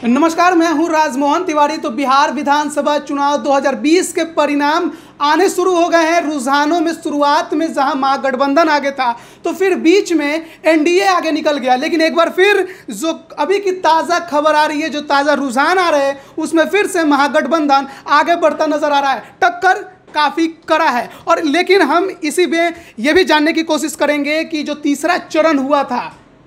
नमस्कार, मैं हूं राजमोहन तिवारी। तो बिहार विधानसभा चुनाव 2020 के परिणाम आने शुरू हो गए हैं। रुझानों में शुरुआत में जहां महागठबंधन आगे था तो फिर बीच में एनडीए आगे निकल गया, लेकिन एक बार फिर जो अभी की ताज़ा खबर आ रही है, जो ताज़ा रुझान आ रहे हैं, उसमें फिर से महागठबंधन आगे बढ़ता नजर आ रहा है। टक्कर काफ़ी कड़ा है। और लेकिन हम इसी में ये भी जानने की कोशिश करेंगे कि जो तीसरा चरण हुआ था,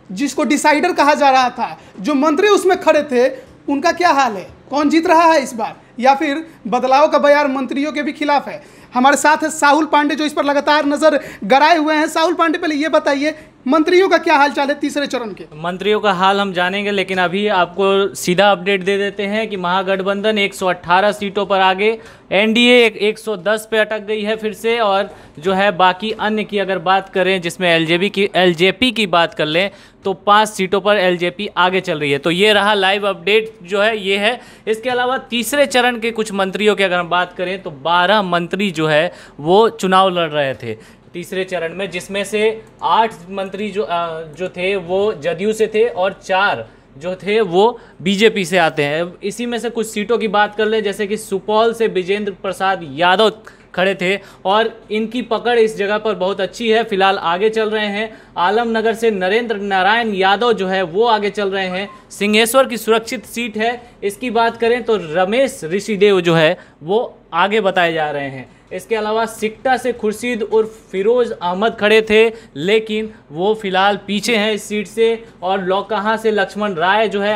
जिसको डिसाइडर कहा जा रहा था, जो मंत्री उसमें खड़े थे, उनका क्या हाल है, कौन जीत रहा है इस बार, या फिर बदलाव का बयान मंत्रियों के भी खिलाफ है। हमारे साथ है साहुल पांडे, जो इस पर लगातार नजर गड़ाए हुए हैं। साहुल पांडे, पहले ये बताइए मंत्रियों का क्या हाल चाल है तीसरे चरण के। मंत्रियों का हाल हम जानेंगे, लेकिन अभी आपको सीधा अपडेट दे देते हैं कि महागठबंधन 118 सीटों पर आगे, एनडीए 110 पे अटक गई है फिर से। और जो है बाकी अन्य की अगर बात करें, जिसमें एलजेपी की बात कर लें, तो 5 सीटों पर एलजेपी आगे चल रही है। तो ये रहा लाइव अपडेट जो है ये है। इसके अलावा तीसरे चरण के कुछ मंत्रियों की अगर हम बात करें तो 12 मंत्री जो है वो चुनाव लड़ रहे थे तीसरे चरण में, जिसमें से 8 मंत्री जो थे वो जदयू से थे और 4 जो थे वो बीजेपी से आते हैं। इसी में से कुछ सीटों की बात कर ले, जैसे कि सुपौल से विजेंद्र प्रसाद यादव खड़े थे और इनकी पकड़ इस जगह पर बहुत अच्छी है, फिलहाल आगे चल रहे हैं। आलमनगर से नरेंद्र नारायण यादव जो है वो आगे चल रहे हैं। सिंहेश्वर की सुरक्षित सीट है, इसकी बात करें तो रमेश ऋषिदेव जो है वो आगे बताए जा रहे हैं। इसके अलावा सिकटा से खुर्शीद उर्फ फिरोज अहमद खड़े थे, लेकिन वो फिलहाल पीछे हैं इस सीट से। और लौकहा से लक्ष्मण राय जो है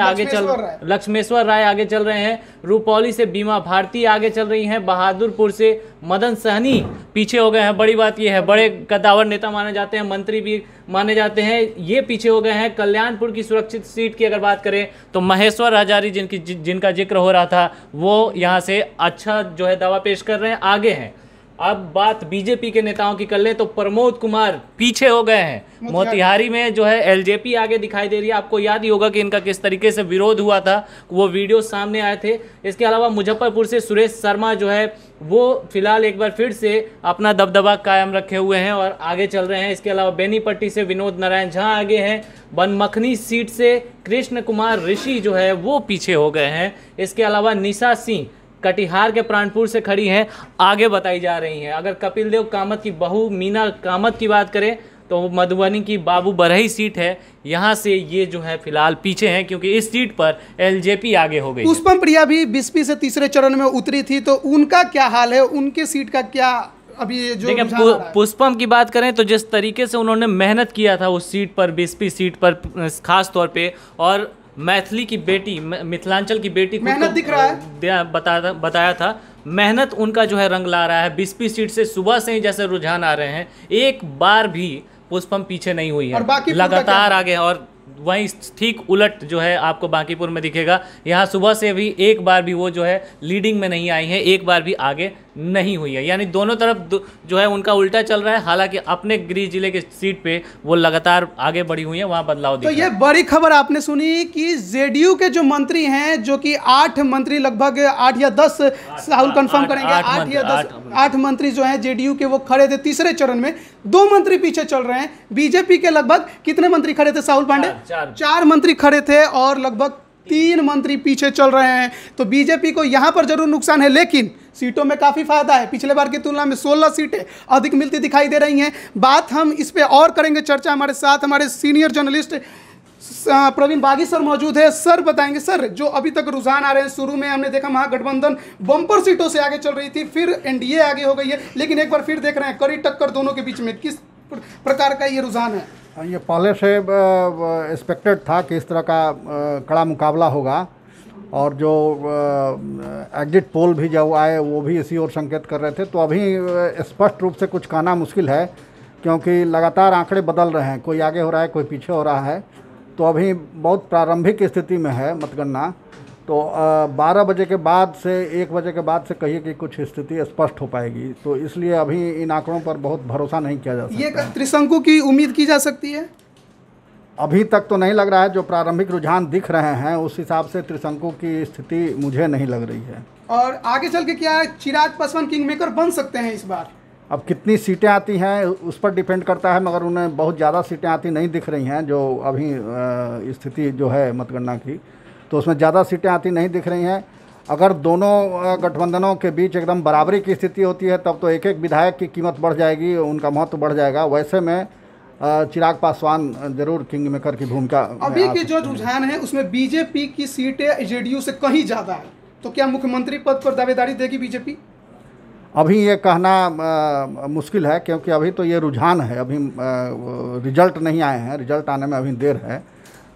लक्ष्मेश्वर राय आगे चल रहे हैं। रुपौली से बीमा भारती आगे चल रही हैं। बहादुरपुर से मदन सहनी पीछे हो गए हैं। बड़ी बात यह है, बड़े कद्दावर नेता माने जाते हैं, मंत्री भी माने जाते हैं, ये पीछे हो गए हैं। कल्याणपुर की सुरक्षित सीट की अगर बात करें तो महेश्वर हजारी जिनका जिक्र हो रहा था, वो यहाँ से अच्छा जो है दावा पेश कर रहे हैं, आगे हैं। अब बात बीजेपी के नेताओं की कर ले तो प्रमोद कुमार पीछे हो गए हैं। मोतिहारी में जो है एलजेपी आगे दिखाई दे रही है। आपको याद ही होगा कि इनका किस तरीके से विरोध हुआ था, वो वीडियो सामने आए थे। इसके अलावा मुजफ्फरपुर से सुरेश शर्मा जो है वो फिलहाल एक बार फिर से अपना दबदबा कायम रखे हुए हैं और आगे चल रहे हैं। इसके अलावा बेनीपट्टी से विनोद नारायण झा आगे हैं। बनमखनी सीट से कृष्ण कुमार ऋषि जो है वो पीछे हो गए हैं। इसके अलावा निशा सिंह कटिहार के प्राणपुर से खड़ी हैं, आगे बताई जा रही हैं। अगर कपिल देव कामत की बहू मीना कामत की बात करें तो मधुबनी की बाबू बरही सीट है, यहाँ से ये जो है फिलहाल पीछे हैं, क्योंकि इस सीट पर एलजेपी आगे हो गई। पुष्पम प्रिया भी बिस्पी से तीसरे चरण में उतरी थी, तो उनका क्या हाल है, उनके सीट का क्या अभी जो देखिए पुष्पम की बात करें तो जिस तरीके से उन्होंने मेहनत किया था उस सीट पर, बिस्पी सीट पर खास तौर पे, और मैथिली की बेटी, मिथिलांचल की बेटी को मेहनत दिख रहा है, बताया था। मेहनत उनका जो है रंग ला रहा है। बिस्पी सीट से सुबह से ही जैसे रुझान आ रहे हैं, एक बार भी पुष्पम पीछे नहीं हुई है, लगातार आगे। और वहीं ठीक उलट जो है आपको बांकीपुर में दिखेगा, यहाँ सुबह से भी एक बार भी वो जो है लीडिंग में नहीं आई है, एक बार भी आगे नहीं हुई है। यानी दोनों तरफ जो है उनका उल्टा चल रहा है। हालांकि अपने गृह जिले के सीट पे वो लगातार आगे बढ़ी हुई है, वहाँ बदलाव दिख रहा है। तो ये बड़ी खबर आपने सुनी कि जेडीयू के जो मंत्री हैं, जो कि 8 मंत्री, लगभग 8 या 10, साहुल कंफर्म करेंगे, 8 मंत्री जो हैं जेडीयू के, वो खड़े थे तीसरे चरण में। 2 मंत्री पीछे चल रहे हैं। बीजेपी के लगभग कितने मंत्री खड़े थे साहुल पांडे? 4 मंत्री खड़े थे और लगभग 3 मंत्री पीछे चल रहे हैं। तो बीजेपी को यहां पर जरूर नुकसान है, लेकिन सीटों में काफी फायदा है। पिछले बार की तुलना में 16 सीटें अधिक मिलती दिखाई दे रही हैं। बात हम इस पे और करेंगे चर्चा। हमारे साथ हमारे सीनियर जर्नलिस्ट प्रवीण बागी सर मौजूद है। सर बताएंगे, सर जो अभी तक रुझान आ रहे हैं, शुरू में हमने देखा महागठबंधन बम्पर सीटों से आगे चल रही थी, फिर एनडीए आगे हो गई है, लेकिन एक बार फिर देख रहे हैं कड़ी टक्कर दोनों के बीच में। किस प्रकार का ये रुझान है? ये पहले से एक्सपेक्टेड था कि इस तरह का कड़ा मुकाबला होगा, और जो एग्जिट पोल भी जब आए वो भी इसी ओर संकेत कर रहे थे। तो अभी स्पष्ट रूप से कुछ कहना मुश्किल है, क्योंकि लगातार आंकड़े बदल रहे हैं, कोई आगे हो रहा है, कोई पीछे हो रहा है। तो अभी बहुत प्रारंभिक स्थिति में है मतगणना। तो 12 बजे के बाद से 1 बजे के बाद से कहिए कि कुछ स्थिति स्पष्ट हो पाएगी। तो इसलिए अभी इन आंकड़ों पर बहुत भरोसा नहीं किया जा सकता। ये त्रिशंकु की उम्मीद की जा सकती है? अभी तक तो नहीं लग रहा है। जो प्रारंभिक रुझान दिख रहे हैं उस हिसाब से त्रिशंकु की स्थिति मुझे नहीं लग रही है। और आगे चल के क्या चिराग पासवान किंग मेकर बन सकते हैं इस बार? अब कितनी सीटें आती हैं उस पर डिपेंड करता है, मगर उन्हें बहुत ज़्यादा सीटें आती नहीं दिख रही हैं जो अभी स्थिति जो है मतगणना की। तो उसमें ज़्यादा सीटें आती नहीं दिख रही हैं। अगर दोनों गठबंधनों के बीच एकदम बराबरी की स्थिति होती है तब तो एक एक विधायक की कीमत बढ़ जाएगी, उनका महत्व बढ़ जाएगा। वैसे में चिराग पासवान जरूर किंग मेकर की भूमिका। अभी के जो रुझान है उसमें बीजेपी की सीटें जेडीयू से कहीं ज़्यादा है, तो क्या मुख्यमंत्री पद पर दावेदारी देगी बीजेपी? अभी ये कहना मुश्किल है, क्योंकि अभी तो ये रुझान है, अभी रिजल्ट नहीं आए हैं, रिजल्ट आने में अभी देर है।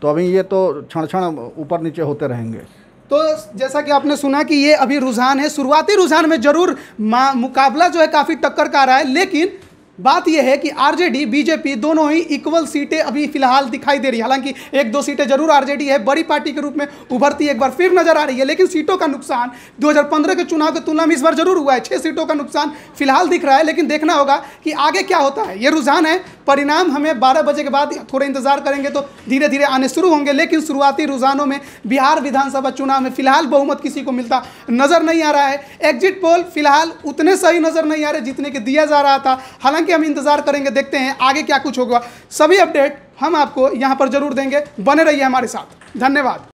तो अभी ये तो क्षण क्षण ऊपर नीचे होते रहेंगे। तो जैसा कि आपने सुना कि ये अभी रुझान है, शुरुआती रुझान में जरूर मुकाबला जो है काफ़ी टक्कर का रहा है, लेकिन बात यह है कि आरजेडी बीजेपी दोनों ही इक्वल सीटें अभी फिलहाल दिखाई दे रही है। हालांकि एक दो सीटें जरूर आरजेडी है बड़ी पार्टी के रूप में उभरती एक बार फिर नजर आ रही है, लेकिन सीटों का नुकसान 2015 के चुनाव की तुलना में इस बार जरूर हुआ है। 6 सीटों का नुकसान फिलहाल दिख रहा है, लेकिन देखना होगा कि आगे क्या होता है। ये रुझान है, परिणाम हमें 12 बजे के बाद थोड़े इंतजार करेंगे तो धीरे धीरे आने शुरू होंगे। लेकिन शुरुआती रुझानों में बिहार विधानसभा चुनाव में फिलहाल बहुमत किसी को मिलता नजर नहीं आ रहा है। एग्जिट पोल फिलहाल उतने सही नजर नहीं आ रहे जितने के दिया जा रहा था। हालांकि हम इंतजार करेंगे, देखते हैं आगे क्या कुछ होगा। सभी अपडेट हम आपको यहां पर जरूर देंगे, बने रहिए हमारे साथ। धन्यवाद।